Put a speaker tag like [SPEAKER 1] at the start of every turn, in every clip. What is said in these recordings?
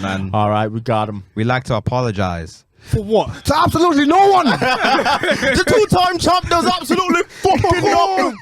[SPEAKER 1] man.
[SPEAKER 2] All right, we got him.
[SPEAKER 1] We like to apologize.
[SPEAKER 2] For what? To absolutely no one. The two-time champ does absolutely fucking nothing.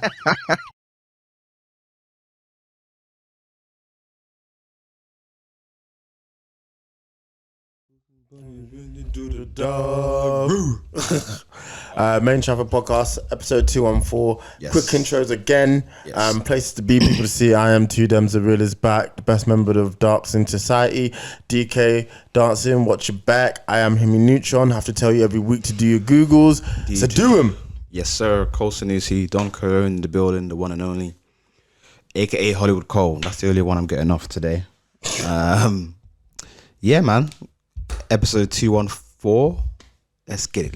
[SPEAKER 3] Made In Chafford podcast, episode 214.
[SPEAKER 1] Yes.
[SPEAKER 3] Quick intros again.
[SPEAKER 1] Yes.
[SPEAKER 3] Places to be, people to see. I am Two Dems, the real is back. The best member of Darks in Society. DK dancing, watch your back. I am Himi Neutron. Have to tell you every week to do your Googles. So do them.
[SPEAKER 1] Yes, sir. Cole Sanusi, Don Cologne in the building, the one and only, aka Hollywood Cole. That's the only one I'm getting off today. Yeah, man. Episode 214. Let's get it.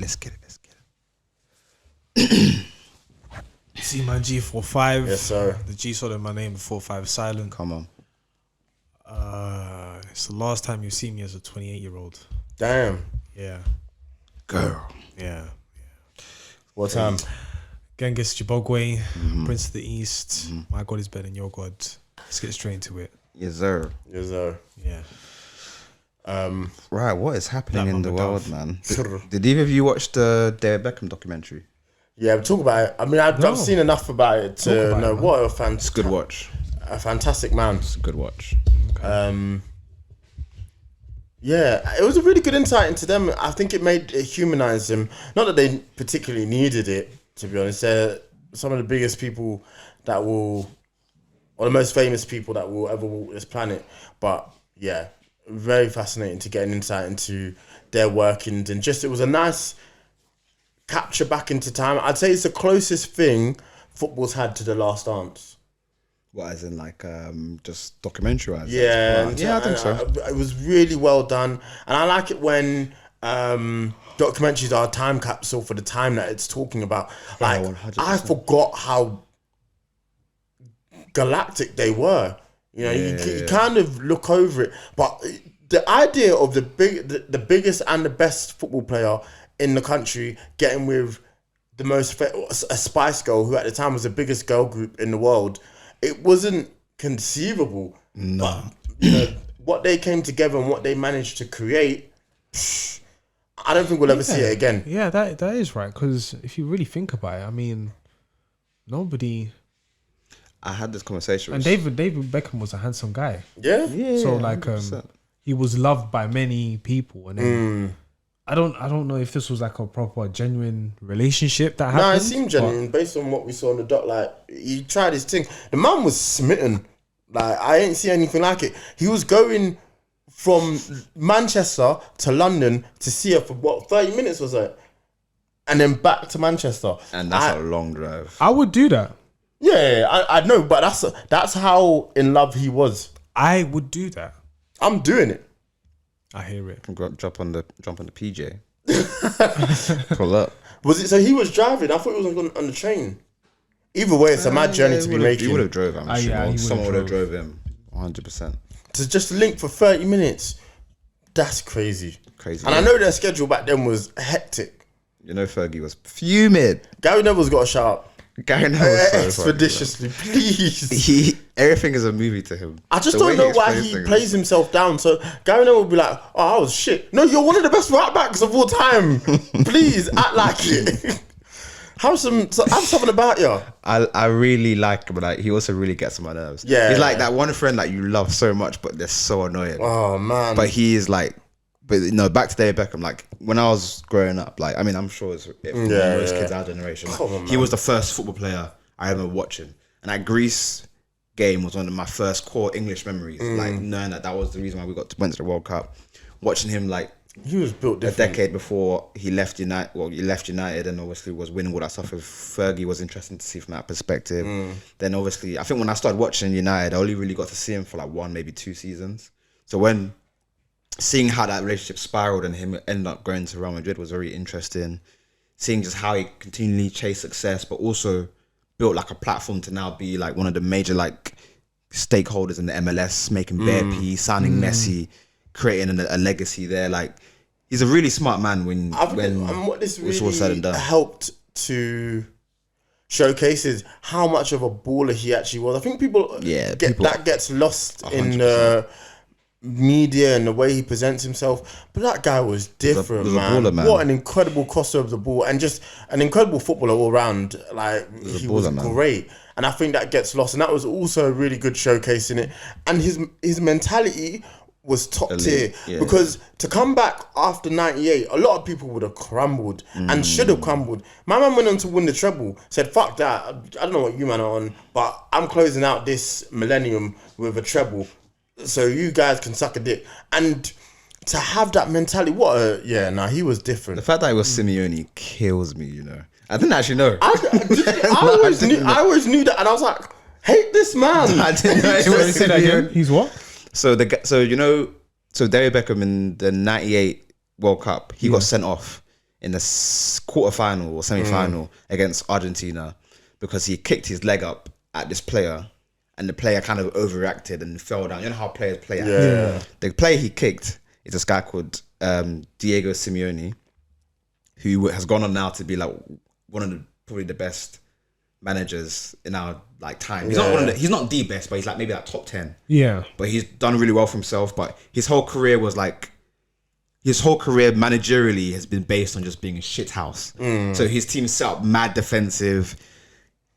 [SPEAKER 4] See my G45.
[SPEAKER 3] Yes, sir.
[SPEAKER 4] The G solid in my name, 45 silent.
[SPEAKER 1] Come on.
[SPEAKER 4] It's the last time you see me as a 28-year-old.
[SPEAKER 3] Damn.
[SPEAKER 4] Yeah.
[SPEAKER 1] Girl.
[SPEAKER 4] Yeah.
[SPEAKER 3] What time?
[SPEAKER 4] Genghis Jibogwe, Prince of the East. My God is better than your God. Let's get straight into it.
[SPEAKER 1] Yes, sir.
[SPEAKER 3] Yes, sir.
[SPEAKER 4] Yeah.
[SPEAKER 1] Right, what is happening
[SPEAKER 4] Black
[SPEAKER 1] in the
[SPEAKER 4] Mamba
[SPEAKER 1] world,
[SPEAKER 4] Dove.
[SPEAKER 1] man? Did either of you watch the David Beckham documentary?
[SPEAKER 3] Yeah, we talk about it. I mean, I've seen enough about it to know what a
[SPEAKER 1] It's a good watch.
[SPEAKER 3] A fantastic man.
[SPEAKER 1] It's a good watch.
[SPEAKER 3] Yeah, it was a really good insight into them. I think it humanized them. Not that they particularly needed it, to be honest. They're some of the biggest people that will, or the most famous people that will ever walk this planet. But yeah, very fascinating to get an insight into their workings, and just it was a nice capture back into time. I'd say it's the closest thing football's had to The Last Dance.
[SPEAKER 1] What, as in like just documentary?
[SPEAKER 3] Yeah,
[SPEAKER 1] I think so.
[SPEAKER 3] It was really well done, and I like it when documentaries are a time capsule for the time that it's talking about. Like,
[SPEAKER 1] 100%.
[SPEAKER 3] I forgot how galactic they were. You know, you kind of look over it, but the idea of the biggest and the best football player in the country getting with the most a Spice Girl, who at the time was the biggest girl group in the world, it wasn't conceivable.
[SPEAKER 1] No.
[SPEAKER 3] But, you know, what they came together and what they managed to create, I don't think we'll ever see it again.
[SPEAKER 4] Yeah, that is right. Because if you really think about it, I mean, nobody.
[SPEAKER 1] I had this conversation
[SPEAKER 4] And
[SPEAKER 1] with...
[SPEAKER 4] David Beckham was a handsome guy.
[SPEAKER 3] Yeah?
[SPEAKER 4] So like,
[SPEAKER 1] 100%.
[SPEAKER 4] he was loved by many people, and then I don't know if this was like a proper genuine relationship that happened.
[SPEAKER 3] No, it seemed genuine based on what we saw on the doc. Like, he tried his thing. The man was smitten. Like, I ain't see anything like it. He was going from Manchester to London to see her for what, 30 minutes was it? And then back to Manchester.
[SPEAKER 1] And that's a long drive.
[SPEAKER 4] I would do that.
[SPEAKER 3] Yeah, I know, but that's how in love he was.
[SPEAKER 4] I would do that.
[SPEAKER 3] I'm doing it.
[SPEAKER 4] I hear it.
[SPEAKER 1] Can go jump on the PJ. Pull up.
[SPEAKER 3] Was it? So he was driving. I thought he was on the train. Either way, it's a mad journey to be making.
[SPEAKER 1] He would have drove. I'm sure.
[SPEAKER 4] yeah, he
[SPEAKER 1] Someone would have
[SPEAKER 4] would've
[SPEAKER 1] drove him. 100%.
[SPEAKER 3] To just link for 30 minutes. That's crazy.
[SPEAKER 1] Crazy.
[SPEAKER 3] And I know their schedule back then was hectic.
[SPEAKER 1] You know, Fergie was fuming.
[SPEAKER 3] Gary Neville's got a shout out.
[SPEAKER 1] Gary Neville was so funny,
[SPEAKER 3] Expeditiously, please.
[SPEAKER 1] Everything is a movie to him.
[SPEAKER 3] I just
[SPEAKER 1] The
[SPEAKER 3] don't
[SPEAKER 1] way
[SPEAKER 3] know why
[SPEAKER 1] explains
[SPEAKER 3] he
[SPEAKER 1] things.
[SPEAKER 3] plays himself down. So Gary Neville will be like, "Oh, I was shit." No, you're one of the best right backs of all time. Please act like it. Have something about you.
[SPEAKER 1] I really like him, but like, he also really gets on my nerves.
[SPEAKER 3] Yeah.
[SPEAKER 1] He's like that one friend that you love so much, but they're so annoying.
[SPEAKER 3] Oh man.
[SPEAKER 1] But he is like, but no, back to David Beckham. Like, when I was growing up, like, I mean, I'm sure it's most kids our generation. Like,
[SPEAKER 3] Come on,
[SPEAKER 1] he was the first football player I remember watching, and that Greece game was one of my first core English memories. Like, knowing that was the reason why we went to the World Cup. Watching him, like,
[SPEAKER 3] he was built
[SPEAKER 1] a
[SPEAKER 3] different.
[SPEAKER 1] decade before he left United. Well, he left United and obviously was winning all that stuff with Fergie. Was interesting to see from that perspective. Then obviously, I think when I started watching United, I only really got to see him for like 1, maybe 2 seasons. So when seeing how that relationship spiraled and him ended up going to Real Madrid was very interesting. Seeing just how he continually chased success, but also built like a platform to now be like one of the major like stakeholders in the MLS, making bare peas, signing Messi, creating a legacy there. Like, he's a really smart man when
[SPEAKER 3] what this
[SPEAKER 1] it's all said and
[SPEAKER 3] really
[SPEAKER 1] done.
[SPEAKER 3] helped to showcase is how much of a baller he actually was. I think people
[SPEAKER 1] Yeah,
[SPEAKER 3] that gets lost in media and the way he presents himself, but that guy was different,
[SPEAKER 1] He's a
[SPEAKER 3] man.
[SPEAKER 1] baller, man.
[SPEAKER 3] What an incredible crosser of the ball, and just an incredible footballer all round. Like he was
[SPEAKER 1] baller, man.
[SPEAKER 3] great, and I think that gets lost. And that was also a really good showcase in it. And his mentality was top tier,
[SPEAKER 1] yeah.
[SPEAKER 3] because to come back after 98, a lot of people would have crumbled and should have crumbled. My man went on to win the treble, said, fuck that, I don't know what you man are on, but I'm closing out this millennium with a treble, so you guys can suck a dick. And to have that mentality, he was different.
[SPEAKER 1] The fact that it was Simeone kills me, you know. I didn't actually know.
[SPEAKER 3] I always knew that, and I was like, hate this man.
[SPEAKER 1] I didn't know it
[SPEAKER 4] Sorry,
[SPEAKER 1] was
[SPEAKER 4] say that again.
[SPEAKER 1] Simeone.
[SPEAKER 4] He's what?
[SPEAKER 1] So David Beckham in the '98 World Cup, he got sent off in the quarterfinal or semi-final against Argentina because he kicked his leg up at this player, and the player kind of overreacted and fell down. You know how players play.
[SPEAKER 3] Yeah.
[SPEAKER 1] The player he kicked is this guy called Diego Simeone, who has gone on now to be like one of probably the best managers in our like time. He's not the best, but he's like maybe like top 10.
[SPEAKER 4] Yeah.
[SPEAKER 1] But he's done really well for himself. But his whole career managerially has been based on just being a shit house. So his team set up mad defensive.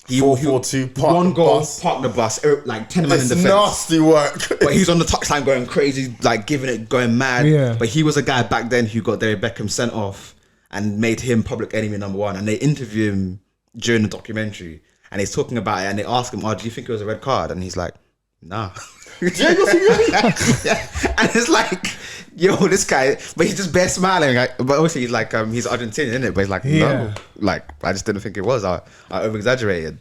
[SPEAKER 3] 4-4-2,
[SPEAKER 1] one goal, park the bus, like 10 men in
[SPEAKER 3] It's
[SPEAKER 1] defense.
[SPEAKER 3] nasty work.
[SPEAKER 1] But he's on the touchline going crazy, like giving it, going mad.
[SPEAKER 4] Yeah.
[SPEAKER 1] But he was a guy back then who got David Beckham sent off and made him public enemy number one. And they interview him during the documentary, and he's talking about it, and they ask him, "Oh, do you think it was a red card?" And he's like, "Nah."
[SPEAKER 3] Diego Simeone?
[SPEAKER 1] Yeah. And it's like, yo, this guy, but he's just bare smiling. Like, but obviously he's like, he's Argentinian, isn't it? But he's like, no, like I just didn't think it was. I over exaggerated.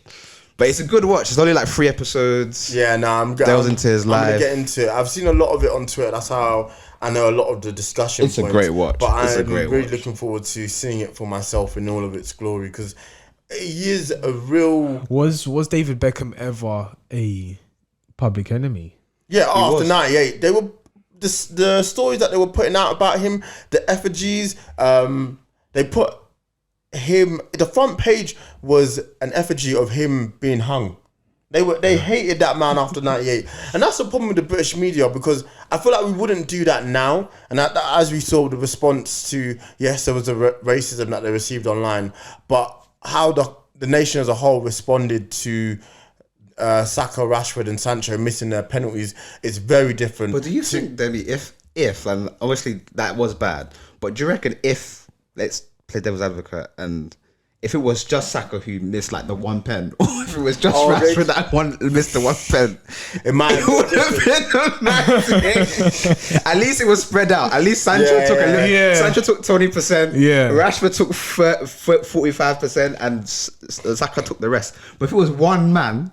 [SPEAKER 1] But it's a good watch. It's only like 3 episodes.
[SPEAKER 3] Yeah, no,
[SPEAKER 1] delves into his life.
[SPEAKER 3] I'm gonna get into it. I've seen a lot of it on Twitter. That's how I know a lot of the discussion.
[SPEAKER 1] It's a great watch.
[SPEAKER 3] But
[SPEAKER 1] It's a
[SPEAKER 3] I'm
[SPEAKER 1] great
[SPEAKER 3] really
[SPEAKER 1] watch.
[SPEAKER 3] looking forward to seeing it for myself in all of its glory, because he is a real.
[SPEAKER 4] Was David Beckham ever a public enemy?
[SPEAKER 3] Yeah, after
[SPEAKER 1] was.
[SPEAKER 3] 98, they were the stories that they were putting out about him, the effigies. They put him. The front page was an effigy of him being hung. They hated that man after 98, and that's the problem with the British media, because I feel like we wouldn't do that now. And that as we saw the response to, yes, there was a racism that they received online, but how the nation as a whole responded to Saka, Rashford, and Sancho missing their penalties is very different.
[SPEAKER 1] But do you think, Demi, if and obviously that was bad, but do you reckon if, let's play devil's advocate, and if it was just Saka who missed like the one pen, or if it was just Rashford that missed the one pen,
[SPEAKER 3] it might have
[SPEAKER 1] would have been amazing. At least it was spread out. At least Sancho took a little.
[SPEAKER 4] Yeah.
[SPEAKER 1] Sancho took 20%.
[SPEAKER 4] Yeah.
[SPEAKER 1] Rashford took 45%, and Saka took the rest. But if it was one man,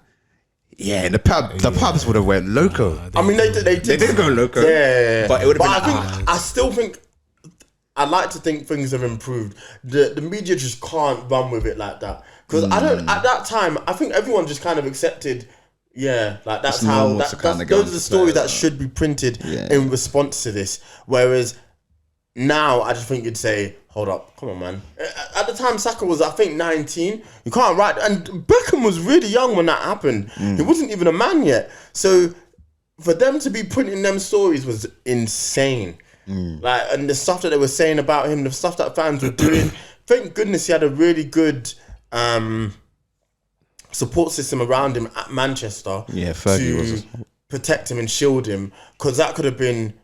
[SPEAKER 1] yeah, the pubs would have went loco.
[SPEAKER 3] I mean, they did
[SPEAKER 1] go loco.
[SPEAKER 3] Yeah.
[SPEAKER 1] But it would have been.
[SPEAKER 3] I still think. I like to think things have improved. The media just can't run with it like that, because I don't. At that time, I think everyone just kind of accepted. Yeah, like that's
[SPEAKER 1] It's
[SPEAKER 3] how.
[SPEAKER 1] normal to kinda go
[SPEAKER 3] Those
[SPEAKER 1] on
[SPEAKER 3] are the
[SPEAKER 1] to
[SPEAKER 3] stories
[SPEAKER 1] play,
[SPEAKER 3] that should be printed
[SPEAKER 1] Yeah.
[SPEAKER 3] in response to this. Whereas now, I just think you'd say, "Hold up, come on, man." At the time, Saka was, I think, 19. You can't write. And Beckham was really young when that happened. He wasn't even a man yet. So for them to be printing them stories was insane. Like, and the stuff that they were saying about him, the stuff that fans were doing. Thank goodness he had a really good support system around him at Manchester.
[SPEAKER 1] Yeah, Fergie
[SPEAKER 3] to
[SPEAKER 1] was.
[SPEAKER 3] protect him and shield him, because that could have been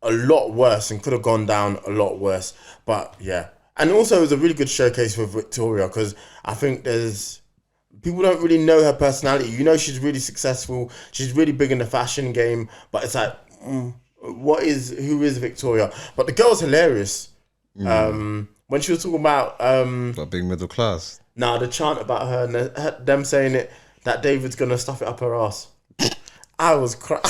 [SPEAKER 3] a lot worse and could have gone down a lot worse. But yeah, and also it was a really good showcase for Victoria, because I think people don't really know her personality. You know, she's really successful. She's really big in the fashion game, but it's like, who is Victoria? But the girl's hilarious. When she was talking about
[SPEAKER 1] But being middle class.
[SPEAKER 3] the chant about her and them saying it, that David's gonna stuff it up her ass. I was crying.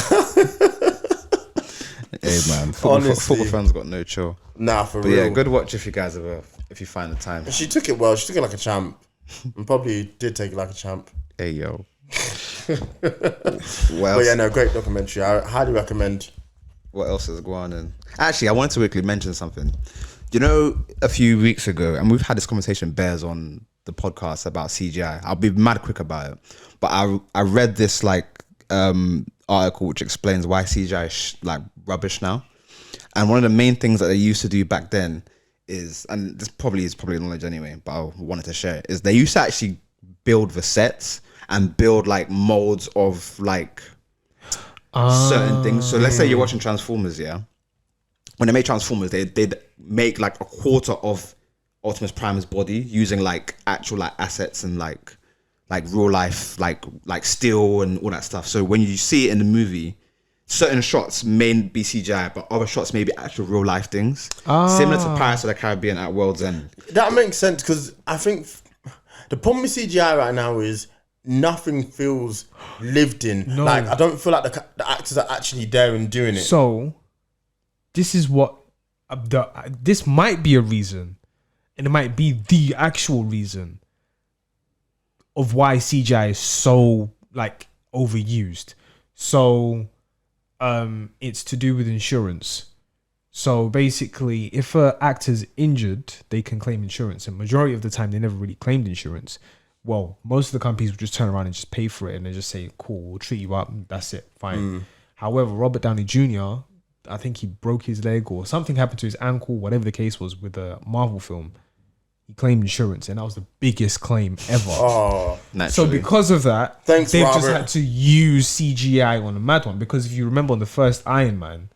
[SPEAKER 1] Hey man,
[SPEAKER 3] Honestly.
[SPEAKER 1] football fans got no chill.
[SPEAKER 3] Nah, for
[SPEAKER 1] But
[SPEAKER 3] real.
[SPEAKER 1] yeah, good watch if you guys if you find the time.
[SPEAKER 3] She took it well. She took it like a champ, and probably did take it like a champ.
[SPEAKER 1] Hey yo.
[SPEAKER 3] But yeah, no, great documentary. I highly recommend.
[SPEAKER 1] What else is going on? Actually, I wanted to quickly mention something. You know, a few weeks ago, and we've had this conversation, Bears, on the podcast about CGI. I'll be mad quick about it. But I read this like article which explains why CGI is like rubbish now. And one of the main things that they used to do back then is, and this probably is knowledge anyway, but I wanted to share it, is they used to actually build the sets and build like molds of like certain things. So let's say you're watching Transformers, yeah. When they make Transformers, they'd make like a quarter of Optimus Prime's body using like actual like assets and like real life like steel and all that stuff. So when you see it in the movie, certain shots may be CGI, but other shots may be actual real life things. Similar to Pirates of the Caribbean at World's End.
[SPEAKER 3] That makes sense, because I think the problem with CGI right now is nothing feels lived in.
[SPEAKER 4] No.
[SPEAKER 3] Like, I don't feel like the actors are actually there and doing it.
[SPEAKER 4] So, this is what this might be a reason, and it might be the actual reason of why CGI is so like overused. So, it's to do with insurance. So basically, if an actor's injured, they can claim insurance, and majority of the time they never really claimed insurance. Well, most of the companies will just turn around and just pay for it, and they just say, "Cool, we'll treat you up. That's it, fine." However, Robert Downey Jr., I think he broke his leg or something happened to his ankle, whatever the case was with a Marvel film. He claimed insurance, and that was the biggest claim ever.
[SPEAKER 3] Oh,
[SPEAKER 4] so because of that,
[SPEAKER 3] Thanks,
[SPEAKER 4] they've
[SPEAKER 3] Robert.
[SPEAKER 4] just had to use CGI on a mad one. Because if you remember on the first Iron Man,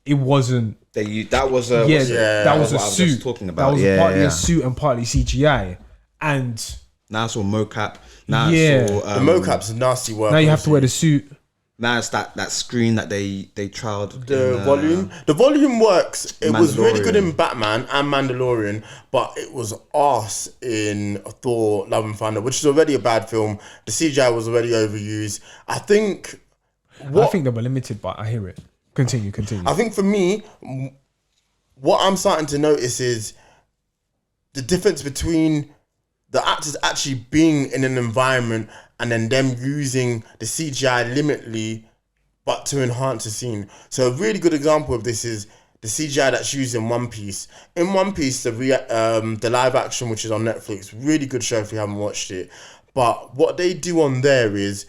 [SPEAKER 4] it wasn't.
[SPEAKER 1] That was a
[SPEAKER 4] That was a
[SPEAKER 1] what I was
[SPEAKER 4] suit.
[SPEAKER 1] just talking about.
[SPEAKER 4] That was partly a suit and partly CGI. And
[SPEAKER 1] now it's all mocap. Now
[SPEAKER 4] Yeah.
[SPEAKER 1] it's all,
[SPEAKER 3] the mocap's nasty work.
[SPEAKER 4] now you have to wear the suit.
[SPEAKER 1] Now it's that screen that they trialed.
[SPEAKER 3] The
[SPEAKER 1] in,
[SPEAKER 3] volume. The volume works. It was really good in
[SPEAKER 1] Mandalorian.
[SPEAKER 3] Batman and Mandalorian, but it was arse in Thor: Love and Thunder, which is already a bad film. The CGI was already overused. I think
[SPEAKER 4] I think they were limited, but I hear it. Continue.
[SPEAKER 3] I think for me, what I'm starting to notice is the difference between the actors actually being in an environment and then them using the CGI limitly, but to enhance the scene. So a really good example of this is the CGI that's used in One Piece. In One Piece, the live action, which is on Netflix, really good show if you haven't watched it. But what they do on there is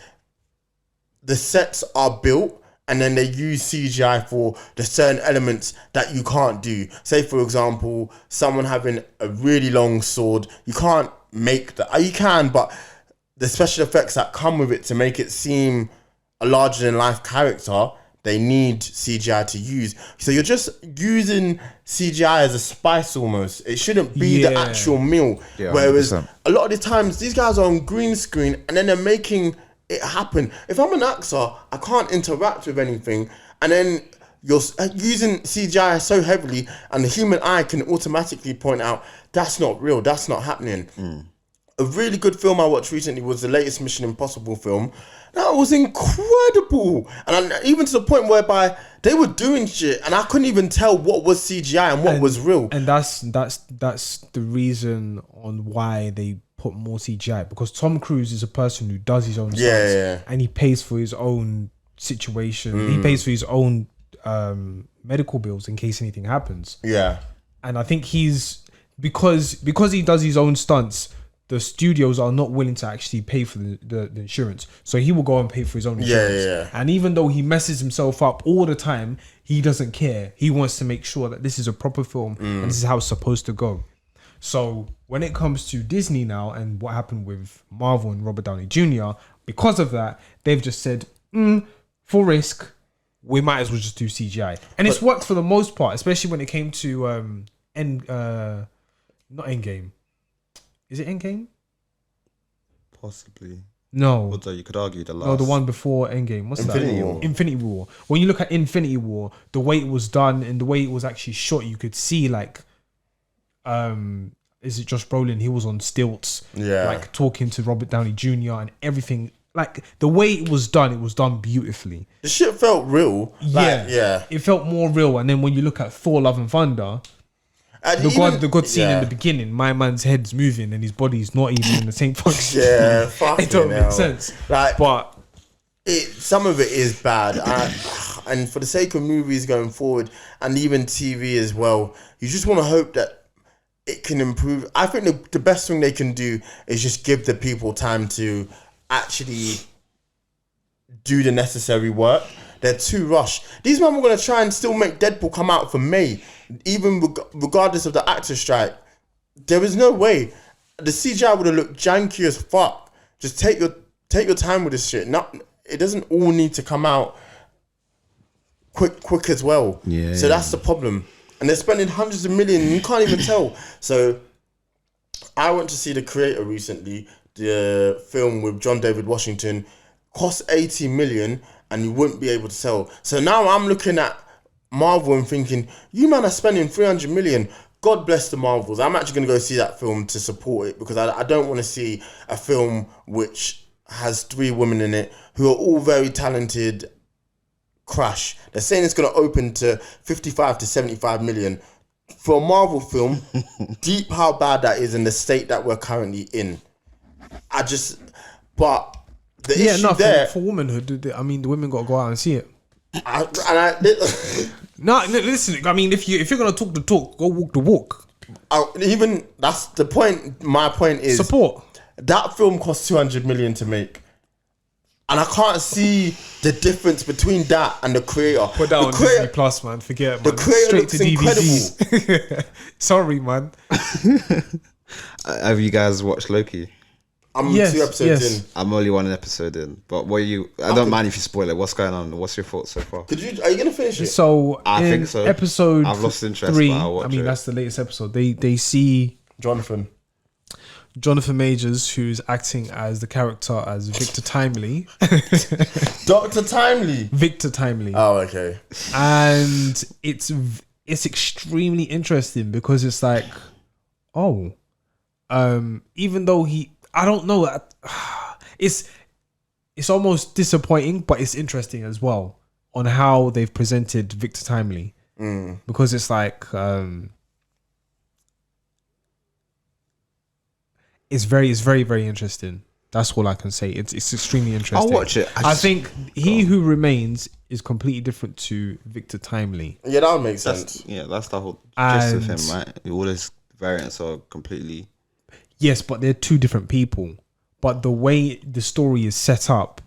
[SPEAKER 3] the sets are built, and then they use CGI for the certain elements that you can't do. Say, for example, someone having a really long sword. You can't make that. You can, but the special effects that come with it to make it seem a larger-than-life character, they need CGI to use. So you're just using CGI as a spice almost. It shouldn't be the actual meal.
[SPEAKER 1] Yeah,
[SPEAKER 3] Whereas
[SPEAKER 1] 100%.
[SPEAKER 3] a lot of the times, these guys are on green screen, and then they're making it happen. If I'm an actor, I can't interact with anything, and then you're using CGI so heavily, and the human eye can automatically point out that's not real, that's not happening. A really good film I watched recently was the latest Mission Impossible film. That was incredible, and even to the point whereby they were doing shit, and I couldn't even tell what was CGI and what was real.
[SPEAKER 4] And that's the reason on why they put more CGI, because Tom Cruise is a person who does his own stunts, and he pays for his own situation. He pays for his own medical bills in case anything happens.
[SPEAKER 3] Yeah.
[SPEAKER 4] And I think he's because he does his own stunts, the studios are not willing to actually pay for the insurance. So he will go and pay for his own insurance.
[SPEAKER 3] Yeah.
[SPEAKER 4] And even though he messes himself up all the time, he doesn't care. He wants to make sure that this is a proper film and this is how it's supposed to go. So when it comes to Disney now and what happened with Marvel and Robert Downey Jr., because of that, they've just said, for risk, we might as well just do CGI. And it's worked for the most part, especially when it came to not Endgame. Is it Endgame?
[SPEAKER 1] Possibly.
[SPEAKER 4] No.
[SPEAKER 1] Although you could argue the last.
[SPEAKER 4] No, the one before Endgame. What's
[SPEAKER 3] Infinity
[SPEAKER 4] that?
[SPEAKER 3] War.
[SPEAKER 4] Infinity War. When you look at Infinity War, the way it was done and the way it was actually shot, you could see like, is it Josh Brolin? He was on stilts, like talking to Robert Downey Jr. and everything. Like the way it was done beautifully.
[SPEAKER 3] The shit felt real.
[SPEAKER 4] It felt more real. And then when you look at Thor: Love and Thunder, the god scene in the beginning, my man's head's moving and his body's not even in the same function.
[SPEAKER 3] Yeah, fucking
[SPEAKER 4] it don't
[SPEAKER 3] hell.
[SPEAKER 4] make sense.
[SPEAKER 3] Like,
[SPEAKER 4] but
[SPEAKER 3] some of it is bad, and for the sake of movies going forward, and even TV as well, you just want to hope that it can improve. I think the best thing they can do is just give the people time to actually do the necessary work. They're too rushed. These men were going to try and still make Deadpool come out for May, even regardless of the actor strike. There is no way. The CGI would have looked janky as fuck. Just take your time with this shit. It doesn't all need to come out quick as well.
[SPEAKER 1] Yeah.
[SPEAKER 3] So that's the problem. And they're spending hundreds of millions. You can't even tell. So I went to see The Creator recently. The film with John David Washington cost 80 million and you wouldn't be able to sell. So now I'm looking at Marvel and thinking, you man are spending 300 million. God bless the Marvels. I'm actually going to go see that film to support it because I don't want to see a film which has 3 women in it who are all very talented crash. They're saying it's going to open to 55 to 75 million. For a Marvel film, deep how bad that is in the state that we're currently in. But the issue there...
[SPEAKER 4] For womanhood, I mean, the women got to go out and see it.
[SPEAKER 3] No,
[SPEAKER 4] listen. I mean, if you're gonna talk the talk, go walk the walk.
[SPEAKER 3] Even that's the point. My point is
[SPEAKER 4] support.
[SPEAKER 3] That film cost 200 million to make, and I can't see the difference between that and The Creator.
[SPEAKER 4] Put that on Disney Plus, man. Forget it, man.
[SPEAKER 3] The Creator
[SPEAKER 4] straight
[SPEAKER 3] looks
[SPEAKER 4] to DB7.
[SPEAKER 3] incredible.
[SPEAKER 4] Sorry, man.
[SPEAKER 1] Have you guys watched Loki?
[SPEAKER 3] I'm 2 episodes in.
[SPEAKER 1] I'm only 1 episode in. But I don't mind if you spoil it. What's going on? What's your thoughts so far?
[SPEAKER 3] Are you gonna finish it?
[SPEAKER 4] So
[SPEAKER 1] I think so.
[SPEAKER 4] Episode
[SPEAKER 1] I've lost interest.
[SPEAKER 4] 3.
[SPEAKER 1] But I'll watch it.
[SPEAKER 4] That's the latest episode. They see
[SPEAKER 3] Jonathan
[SPEAKER 4] Majors, who's acting as the character as Victor Timely.
[SPEAKER 3] Dr. Timely.
[SPEAKER 4] Victor Timely.
[SPEAKER 3] Oh, okay.
[SPEAKER 4] And it's extremely interesting because it's like, even though I don't know, it's almost disappointing, but it's interesting as well on how they've presented Victor Timely, because it's like it's very, very interesting. That's all I can say. It's extremely interesting.
[SPEAKER 1] I'll watch it.
[SPEAKER 4] I think He Who Remains is completely different to Victor Timely.
[SPEAKER 3] Yeah, that would make sense.
[SPEAKER 1] That's the whole gist of him, right? All his variants are completely...
[SPEAKER 4] Yes, but they're 2 different people. But the way the story is set up,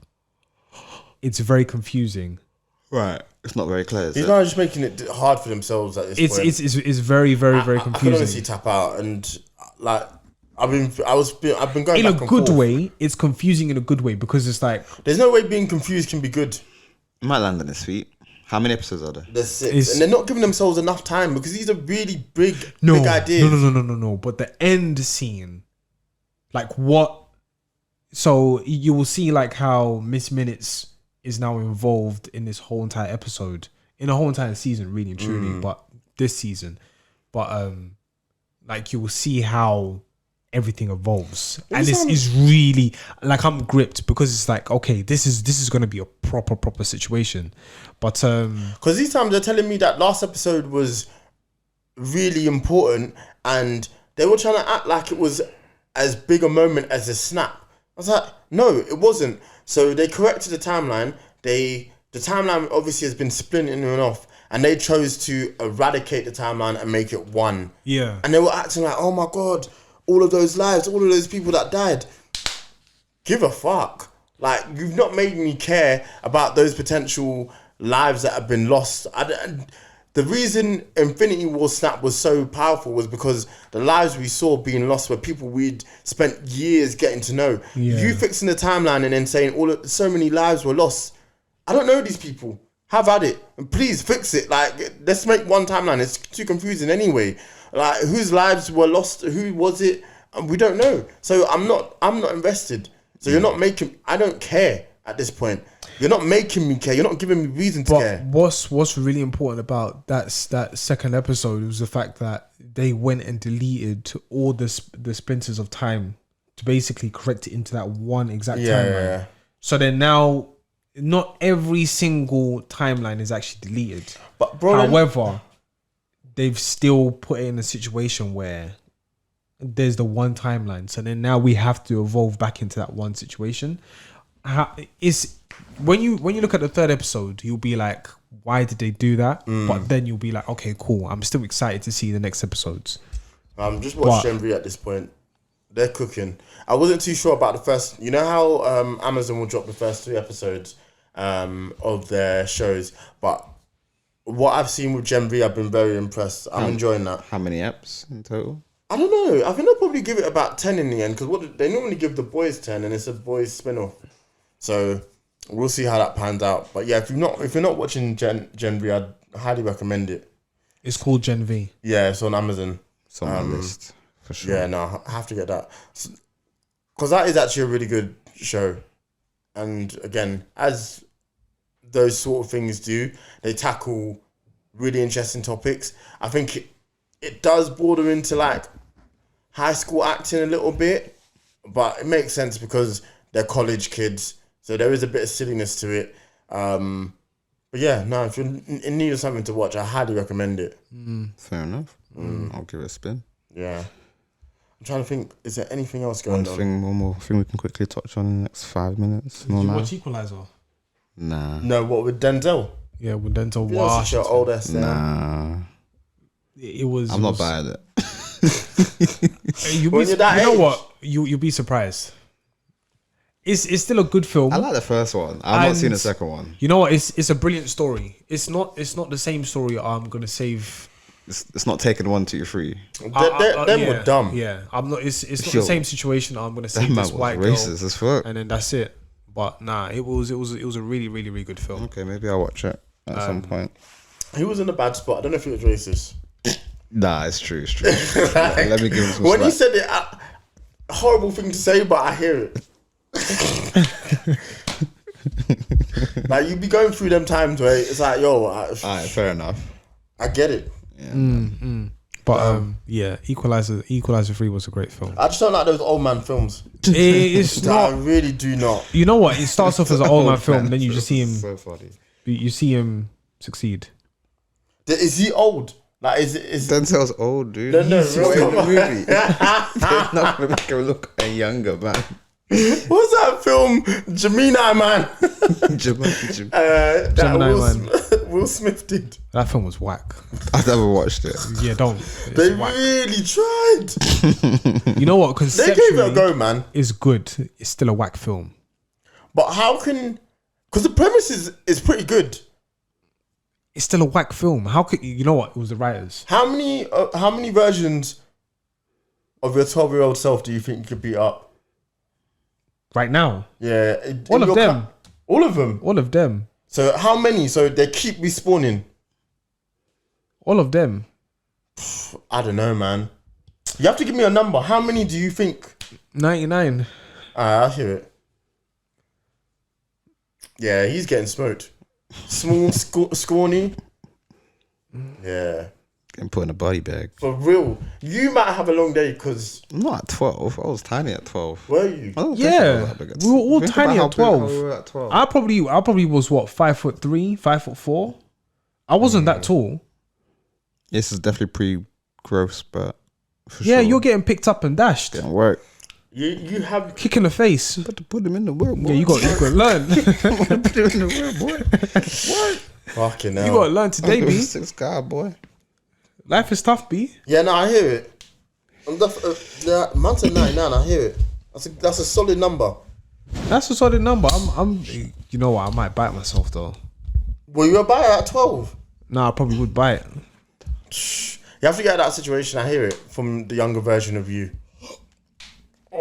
[SPEAKER 4] it's very confusing.
[SPEAKER 1] Right. It's not very clear.
[SPEAKER 3] He's not just making it hard for themselves at this point.
[SPEAKER 4] It's very, very, very confusing.
[SPEAKER 3] I can honestly tap out, and like I've been going
[SPEAKER 4] in
[SPEAKER 3] back
[SPEAKER 4] a good way. It's confusing in a good way because it's like
[SPEAKER 3] there's no way being confused can be good.
[SPEAKER 1] It might land on his feet. How many episodes are there?
[SPEAKER 3] There's 6, and they're not giving themselves enough time because these are really big ideas.
[SPEAKER 4] No. But the end scene, like what? So you will see like how Miss Minutes is now involved in this whole entire episode, in a whole entire season, really and truly. But this season, like you will see how everything evolves, and this is really like I'm gripped because it's like, okay, this is going to be a proper situation, but
[SPEAKER 3] because these times they're telling me that last episode was really important, and they were trying to act like it was as big a moment as a snap. I was like, no, it wasn't. So they corrected the timeline. The timeline obviously has been split in and off, and they chose to eradicate the timeline and make it one.
[SPEAKER 4] Yeah,
[SPEAKER 3] and they were acting like, oh my god, all of those lives, all of those people that died. Give a fuck. Like, you've not made me care about those potential lives that have been lost. The reason Infinity War Snap was so powerful was because the lives we saw being lost were people we'd spent years getting to know.
[SPEAKER 4] Yeah.
[SPEAKER 3] You fixing the timeline and then saying so many lives were lost. I don't know these people. Have at it. And please fix it. Like, let's make one timeline. It's too confusing anyway. Like, whose lives were lost? Who was it? We don't know. So I'm not invested. So you're not making... I don't care at this point. You're not making me care. You're not giving me reason to care.
[SPEAKER 4] What's really important about that second episode was the fact that they went and deleted all the splinters of time to basically correct it into that one exact timeline.
[SPEAKER 3] Yeah.
[SPEAKER 4] So then now, not every single timeline is actually deleted.
[SPEAKER 3] But bro,
[SPEAKER 4] however, they've still put it in a situation where there's the one timeline. So then now we have to evolve back into that one situation. When you look at the third episode, you'll be like, why did they do that? But then you'll be like, okay, cool. I'm still excited to see the next episodes.
[SPEAKER 3] I'm just watching Gen V at this point. They're cooking. I wasn't too sure about the first... You know how Amazon will drop the first 3 episodes of their shows. But what I've seen with Gen V, I've been very impressed. I'm enjoying that.
[SPEAKER 1] How many eps in total?
[SPEAKER 3] I don't know. I think they'll probably give it about 10 in the end, because what they normally give the boys 10, and it's a boys spin-off. So we'll see how that pans out. But yeah, if you're not watching Gen V, I'd highly recommend it.
[SPEAKER 4] It's called Gen V.
[SPEAKER 3] Yeah, it's on Amazon.
[SPEAKER 1] It's on my list for sure.
[SPEAKER 3] Yeah, no, I have to get that, because that is actually a really good show. And again, as those sort of things do, they tackle really interesting topics. I think it does border into like high school acting a little bit, but it makes sense because they're college kids, so there is a bit of silliness to it. But yeah, no, if you're in need of something to watch, I highly recommend it.
[SPEAKER 1] Fair enough. I'll give it a spin.
[SPEAKER 3] Yeah. I'm trying to think, is there anything else going on?
[SPEAKER 1] One more thing we can quickly touch on in the next 5 minutes.
[SPEAKER 4] Did you watch Equalizer?
[SPEAKER 1] Nah.
[SPEAKER 3] No, what, with Denzel?
[SPEAKER 4] Yeah, with Denzel
[SPEAKER 3] You know, such an
[SPEAKER 4] Washington.
[SPEAKER 3] old ass
[SPEAKER 1] Nah.
[SPEAKER 4] It was.
[SPEAKER 1] I'm not buying it.
[SPEAKER 4] You
[SPEAKER 3] When you're that
[SPEAKER 4] know
[SPEAKER 3] age.
[SPEAKER 4] what? You'll be surprised. It's still a good film.
[SPEAKER 1] I like the first one. I've not
[SPEAKER 4] And
[SPEAKER 1] seen the second one.
[SPEAKER 4] You know what? It's a brilliant story. It's not the same story. I'm gonna save.
[SPEAKER 1] It's not taking 1, 2, 3.
[SPEAKER 3] Them
[SPEAKER 4] yeah,
[SPEAKER 3] were dumb.
[SPEAKER 4] Yeah, I'm not. It's not
[SPEAKER 1] Yo,
[SPEAKER 4] the same situation. I'm gonna
[SPEAKER 1] That
[SPEAKER 4] save
[SPEAKER 1] man
[SPEAKER 4] this
[SPEAKER 1] was
[SPEAKER 4] white girl,
[SPEAKER 1] racist as fuck.
[SPEAKER 4] and then that's it. But nah, it was a really really good film.
[SPEAKER 1] Okay, maybe I'll watch it at some point.
[SPEAKER 3] He was in a bad spot. I don't know if he was racist.
[SPEAKER 1] Nah, it's true. Let me give him some
[SPEAKER 3] When he
[SPEAKER 1] slack.
[SPEAKER 3] said it, horrible thing to say, but I hear it. Like, you be going through them times where it's like, yo,
[SPEAKER 1] Alright, fair enough.
[SPEAKER 3] I get it.
[SPEAKER 4] But yeah, Equalizer 3 was a great film.
[SPEAKER 3] I just don't like those old man films.
[SPEAKER 4] It's
[SPEAKER 3] I
[SPEAKER 4] not.
[SPEAKER 3] really do not.
[SPEAKER 4] You know what? It starts off as an old man film, then you just see him.
[SPEAKER 1] So funny.
[SPEAKER 4] You see him succeed.
[SPEAKER 3] Is he old? Like, is
[SPEAKER 1] Denzel's old, dude.
[SPEAKER 3] No, no,
[SPEAKER 1] He's
[SPEAKER 3] real
[SPEAKER 1] in the
[SPEAKER 3] talk.
[SPEAKER 1] movie. They're not gonna make him look any younger, man.
[SPEAKER 3] what's that film? Gemini Man. That
[SPEAKER 4] Gemini
[SPEAKER 3] Will Smith did.
[SPEAKER 4] That film was whack.
[SPEAKER 1] I've never watched it.
[SPEAKER 4] Yeah, don't. It's
[SPEAKER 3] They
[SPEAKER 4] whack.
[SPEAKER 3] really tried.
[SPEAKER 4] You know what?
[SPEAKER 3] They gave it a
[SPEAKER 4] Conceptually,
[SPEAKER 3] go, man.
[SPEAKER 4] it's good. It's still a whack film.
[SPEAKER 3] But how can? Because the premise is pretty good.
[SPEAKER 4] It's still a whack film. How could you know what? It was the writers.
[SPEAKER 3] How many versions of your 12-year-old self do you think you could beat up?
[SPEAKER 4] Right now,
[SPEAKER 3] Yeah,
[SPEAKER 4] all of them.
[SPEAKER 3] All of them.
[SPEAKER 4] All of them.
[SPEAKER 3] So how many? So they keep respawning.
[SPEAKER 4] All of them.
[SPEAKER 3] I don't know, man. You have to give me a number. How many do you think?
[SPEAKER 4] 99.
[SPEAKER 3] I'll hear it. Yeah, he's getting smoked. Small, scrawny. Yeah.
[SPEAKER 1] Getting put in a body bag.
[SPEAKER 3] For real. You might have a long day because...
[SPEAKER 1] I'm not at 12. I was tiny at 12.
[SPEAKER 3] Were you?
[SPEAKER 1] I don't think I
[SPEAKER 4] Yeah,
[SPEAKER 1] was that big at
[SPEAKER 4] we were all
[SPEAKER 1] 12. Think
[SPEAKER 4] tiny
[SPEAKER 1] about
[SPEAKER 4] at
[SPEAKER 1] how big
[SPEAKER 4] 12.
[SPEAKER 1] we were at 12.
[SPEAKER 4] I probably was what 5'3", 5'4". I wasn't that tall.
[SPEAKER 1] This is definitely pre-gross, but for
[SPEAKER 4] Yeah,
[SPEAKER 1] sure.
[SPEAKER 4] you're getting picked up and dashed,
[SPEAKER 1] Didn't work.
[SPEAKER 3] You have...
[SPEAKER 4] kick in the face.
[SPEAKER 1] But to put him in the world, boy.
[SPEAKER 4] Yeah, you got to learn. you
[SPEAKER 1] put him in the world, boy. What?
[SPEAKER 3] Fucking hell.
[SPEAKER 4] got to learn today, B.
[SPEAKER 1] 6 boy.
[SPEAKER 4] Life is tough, B.
[SPEAKER 3] Yeah, no, I hear it. Man's at 99, I hear it. That's a solid number.
[SPEAKER 4] That's a solid number. I'm. You know what? I might bite myself though.
[SPEAKER 3] Well, you were by at 12.
[SPEAKER 4] Nah, I probably would bite.
[SPEAKER 3] You have to get out of that situation, I hear it, from the younger version of you.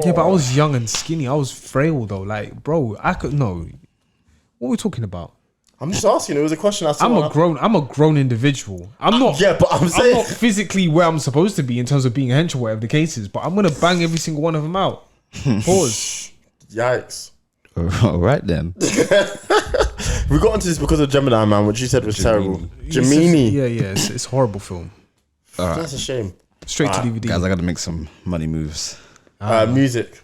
[SPEAKER 4] Yeah, but I was young and skinny. I was frail though. Like, bro, I could no. What are we talking about?
[SPEAKER 3] I'm just asking. It was a question I saw.
[SPEAKER 4] I'm a grown individual. I'm not.
[SPEAKER 3] Yeah, but I'm
[SPEAKER 4] I'm
[SPEAKER 3] saying...
[SPEAKER 4] not physically where I'm supposed to be in terms of being a hench or whatever the case is. But I'm gonna bang every single one of them out. Pause.
[SPEAKER 3] Yikes.
[SPEAKER 1] All right then.
[SPEAKER 3] We got into this because of Gemini Man, which you said was terrible. Gemini.
[SPEAKER 4] Yeah, it's a horrible film.
[SPEAKER 3] That's a shame.
[SPEAKER 4] Straight to DVD.
[SPEAKER 1] Guys, I got to make some money moves.
[SPEAKER 3] Music.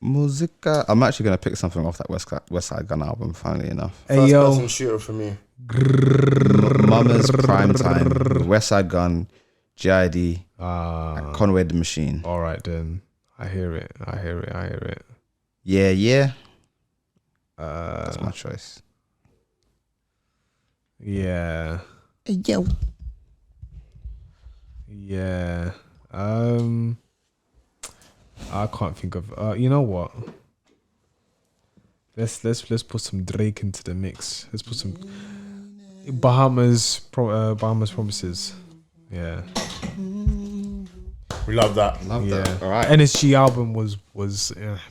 [SPEAKER 1] Musica. I'm actually going to pick something off that West Side Gun album, funnily enough.
[SPEAKER 4] Hey
[SPEAKER 3] First
[SPEAKER 4] yo,
[SPEAKER 3] person shooter for me.
[SPEAKER 1] Mama's Prime Time, West Side Gun, GID, Conway the Machine.
[SPEAKER 4] all right then. I hear it.
[SPEAKER 1] Yeah. That's my choice.
[SPEAKER 4] Yeah.
[SPEAKER 1] Hey, yo.
[SPEAKER 4] Yeah. I can't think of. You know what? Let's put some Drake into the mix. Let's put some Bahamas Promises. Yeah.
[SPEAKER 3] We love that.
[SPEAKER 1] Love
[SPEAKER 4] Yeah.
[SPEAKER 1] that. All right.
[SPEAKER 4] NSG album was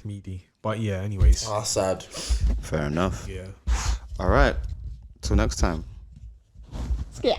[SPEAKER 4] meaty. But yeah, anyways.
[SPEAKER 3] Ah, sad.
[SPEAKER 1] Fair enough.
[SPEAKER 4] Yeah.
[SPEAKER 1] All right. Till next time.
[SPEAKER 3] Yeah.